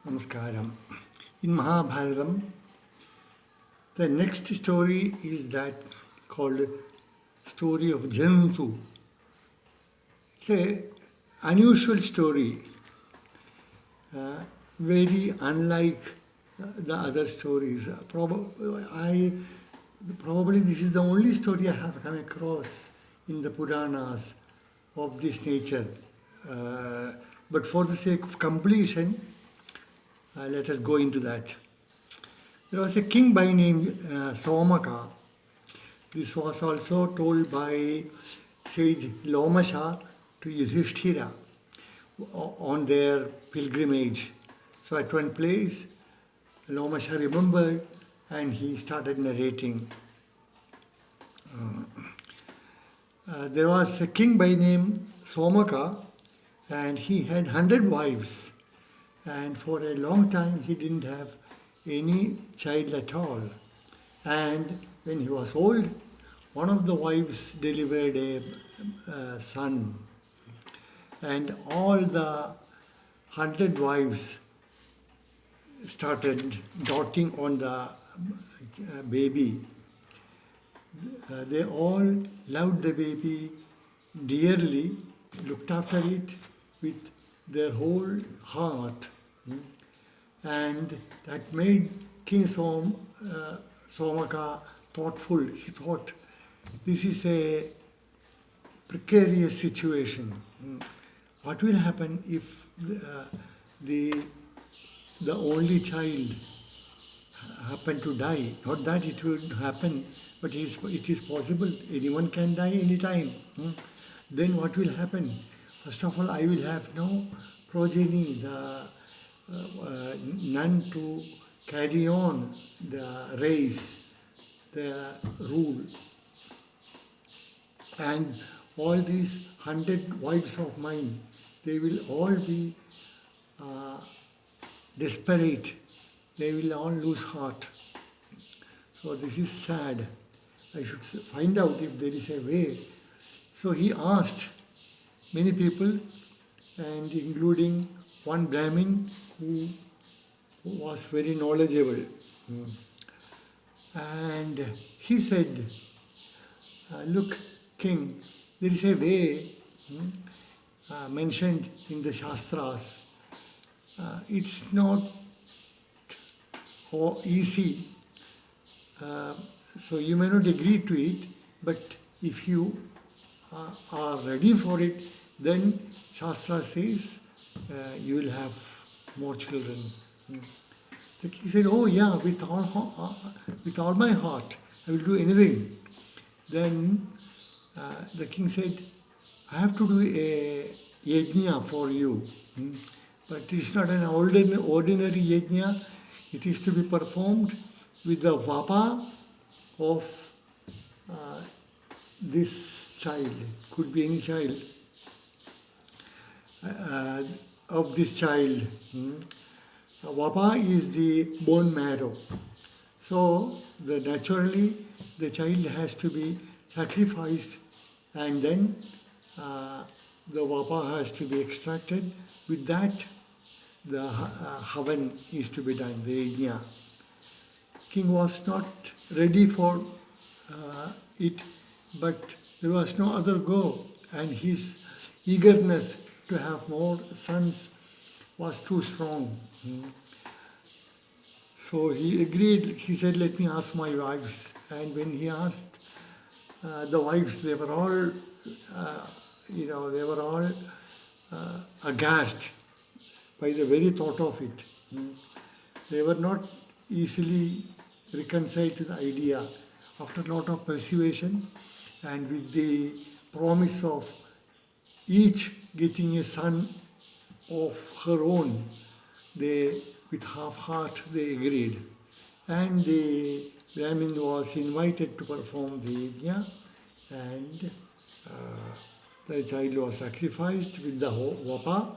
Namaskaram. In Mahabharatam, the next story is that called story of Jantu. It's a unusual story, very unlike the other stories. Probably this is the only story I have come across in the Puranas of this nature. But for the sake of completion, let us go into that. There was a king by name Somaka. This was also told by sage Lomasha to Yudhishthira on their pilgrimage. So at one place, Lomasha remembered and he started narrating. There was a king by name Somaka and he had 100 wives. And for a long time he didn't have any child at all. And when he was old, one of the wives delivered a son. And all the 100 wives started doting on the baby. They all loved the baby dearly, looked after it with their whole heart. And that made King Somaka thoughtful. He thought, this is a precarious situation. What will happen if the only child happen to die? Not that it will happen, but it is possible. Anyone can die anytime. Then what will happen? First of all, I will have no progeny, none to carry on the race, the rule. And all these 100 wives of mine, they will all be desperate. They will all lose heart. So this is sad. I should find out if there is a way. So he asked many people, and including one Brahmin who was very knowledgeable. And he said, look, king, there is a way mentioned in the Shastras. It's not easy, so you may not agree to it, but if you are ready for it, then Shastra says you will have more children. The king said, oh yeah, with all my heart, I will do anything. Then the king said, I have to do a yajna for you. But it's not an ordinary yajna. It is to be performed with the vapa of this child. Could be any child. Of this child. Vapa is the bone marrow. So naturally the child has to be sacrificed, and then the vapa has to be extracted. With that, the havan is to be done, the yajna. King was not ready for it, but there was no other go, and his eagerness to have more sons was too strong. So he agreed. He said, let me ask my wives. And when he asked the wives, they were all, aghast by the very thought of it. They were not easily reconciled to the idea. After a lot of persuasion and with the promise of each getting a son of her own, they, with half heart, they agreed. And the Brahmin was invited to perform the yajna, and the child was sacrificed with the vapa.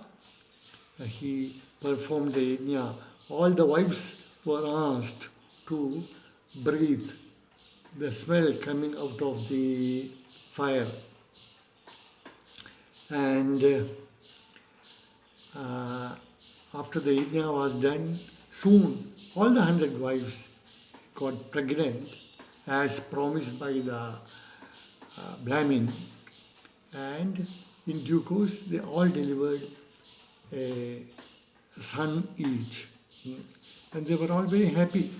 He performed the yajna. All the wives were asked to breathe the smell coming out of the fire. And after the yajna was done, soon all the 100 wives got pregnant as promised by the Brahmin, and in due course they all delivered a son each. And they were all very happy.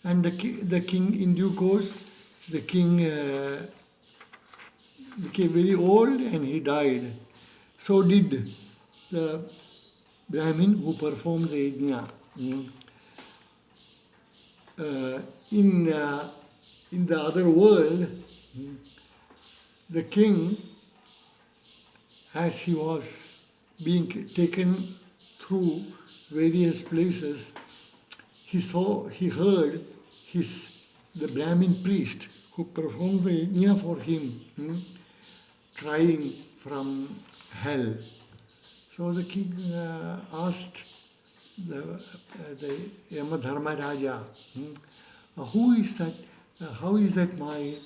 And the king, in due course, the king became very old and he died. So did the Brahmin who performed the yajna. In the other world, the king, as he was being taken through various places, he heard the Brahmin priest who performed the yajna for him crying from hell. So the king asked the Yamadharmaraja, who is that? How is that my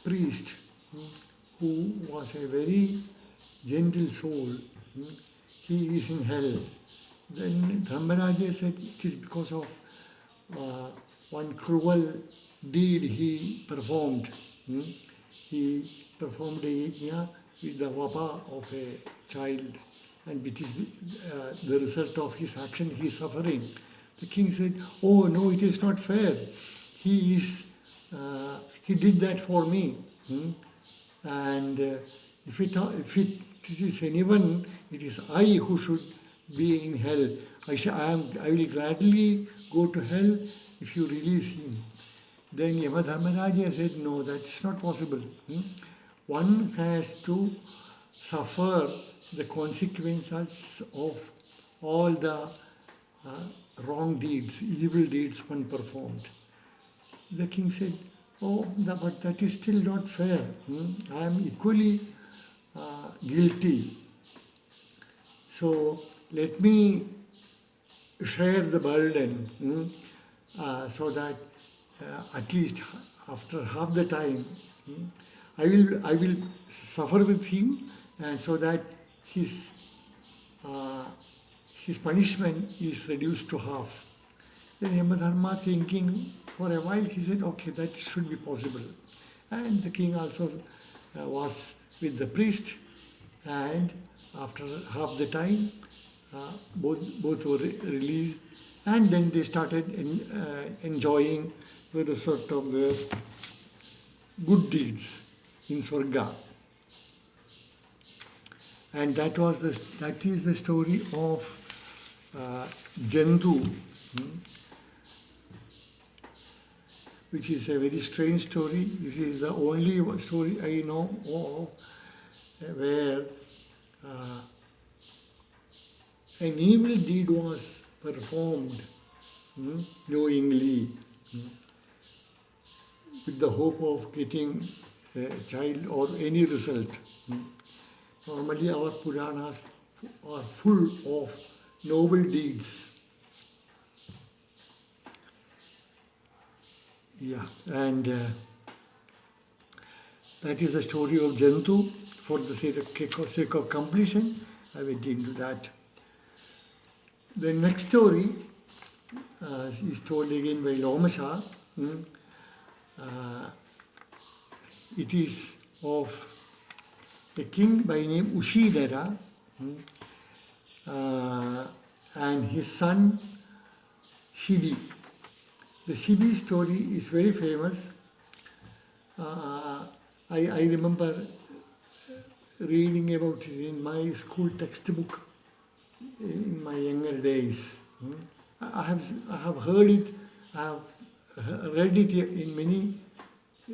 priest, who was a very gentle soul, he is in hell? Then Dharmaraja said it is because of one cruel deed he performed. He performed a yajna with the vapa of a child, and it is the result of his action he is suffering. The king said, "Oh no, it is not fair. He did that for me, and if it is anyone, it is I who should be in hell. I will gladly go to hell if you release him." Then Yamadharmaraja said, "No, that's not possible. One has to suffer the consequences of all the wrong deeds, evil deeds one performed." The king said, "Oh, but that is still not fair. I am equally guilty. So let me share the burden so that at least after half the time I will suffer with him, and so that his punishment is reduced to half." Then Yamadharma, thinking for a while, he said, "Okay, that should be possible." And the king also was with the priest, and after half the time, both were released, and then they started enjoying the result of their good deeds in Swarga. And that is the story of Jantu, which is a very strange story. This is the only story I know of where an evil deed was performed knowingly with the hope of getting a child or any result. Normally our Puranas are full of noble deeds. Yeah, and that is the story of Jantu. For the sake of completion, I went into that. The next story is told again by Lomasha. It is of a king by name Ushidara and his son Shibi. The Shibi story is very famous. I remember reading about it in my school textbook in my younger days. I have heard it, I have read it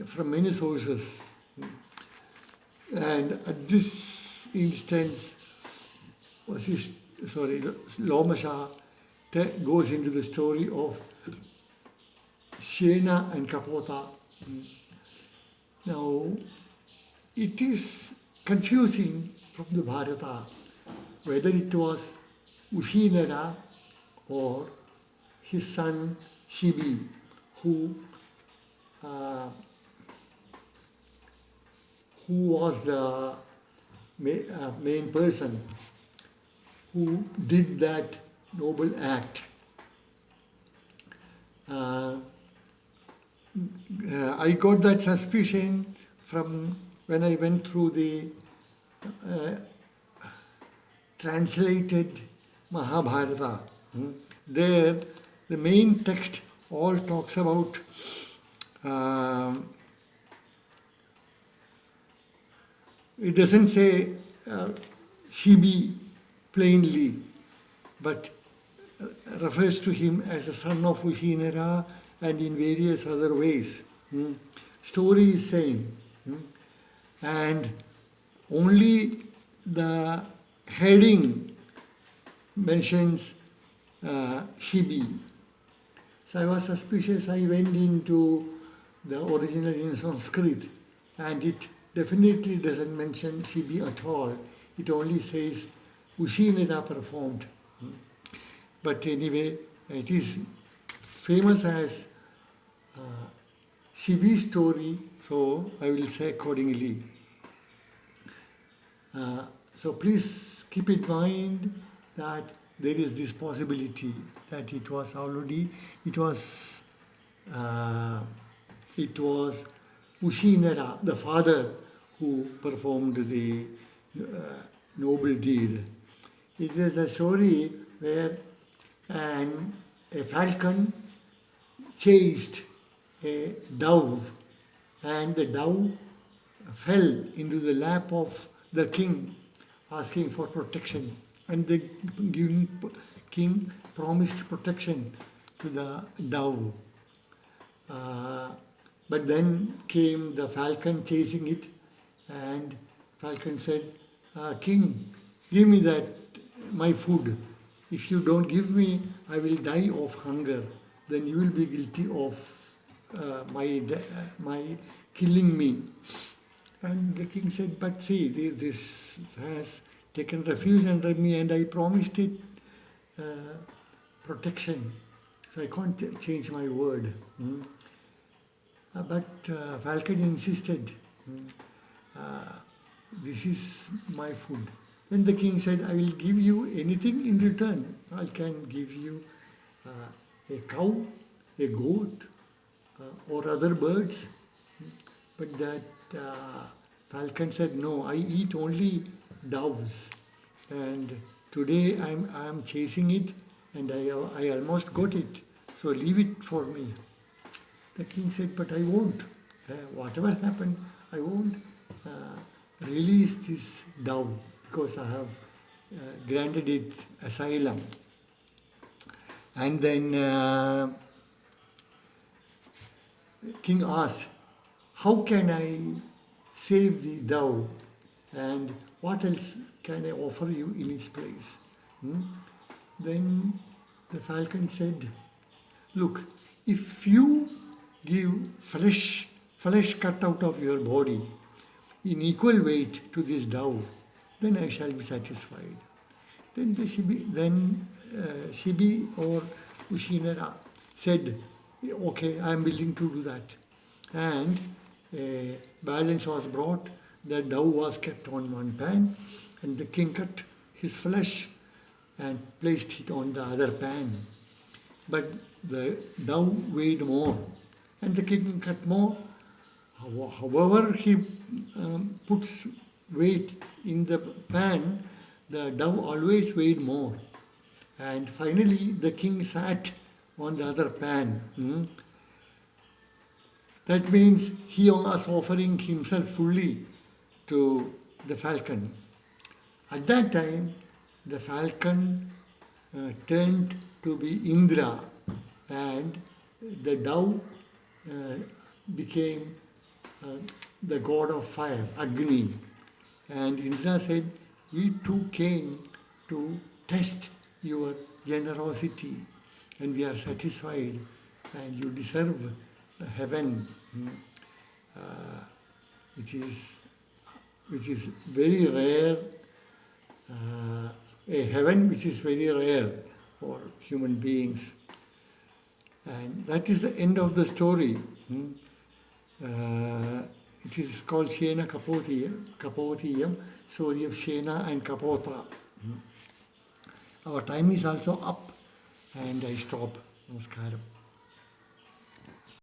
from many sources. And at this instance, Lomasha goes into the story of Shena and Kapota. Now, it is confusing from the Bharata whether it was Ushidara or his son Shibi who was the main person. who did that noble act. I got that suspicion from when I went through the translated Mahabharata. There, the main text all talks about it doesn't say Shibi plainly, but refers to him as the son of Ushinara and in various other ways. Story is same. And only the heading mentions Shibi. So I was suspicious. I went into the original in Sanskrit, and it definitely doesn't mention Shibi at all. It only says Ushinara performed. But anyway, it is famous as Shibi's story, so I will say accordingly. So please keep in mind that there is this possibility that it was Ushinara, the father, who performed the noble deed. It is a story where a falcon chased a dove, and the dove fell into the lap of the king, asking for protection. And the king promised protection to the dove. But then came the falcon chasing it, and falcon said, King, give me my food. If you don't give me, I will die of hunger. Then you will be guilty of my killing me. And the king said, but see, this has taken refuge under me, and I promised it protection. So I can't change my word. But Falcon insisted, this is my food. Then the king said, I will give you anything in return. I can give you a cow, a goat, or other birds. But that falcon said, no, I eat only doves. And today I am chasing it, and I almost got it. So leave it for me. The king said, but I won't. Whatever happened, I won't release this dove because I have granted it asylum. And then king asked, how can I save the dove, and what else can I offer you in its place? Then the falcon said, look, if you give flesh cut out of your body in equal weight to this dove, then I shall be satisfied. Then Shibi or Ushinara said, okay, I am willing to do that. And a balance was brought, the dove was kept on one pan, and the king cut his flesh and placed it on the other pan. But the dove weighed more, and the king cut more. However he puts weight in the pan, the dove always weighed more. And finally the king sat on the other pan. That means he was offering himself fully to the falcon. At that time, the falcon turned to be Indra, and the dove became the god of fire, Agni. And Indra said, we too came to test your generosity, and we are satisfied, and you deserve heaven, which is very rare, a heaven which is very rare for human beings. And that is the end of the story. It is called Shena Kapotiyam, story of Shena and Kapota. Our time is also up and I stop. Namaskaram.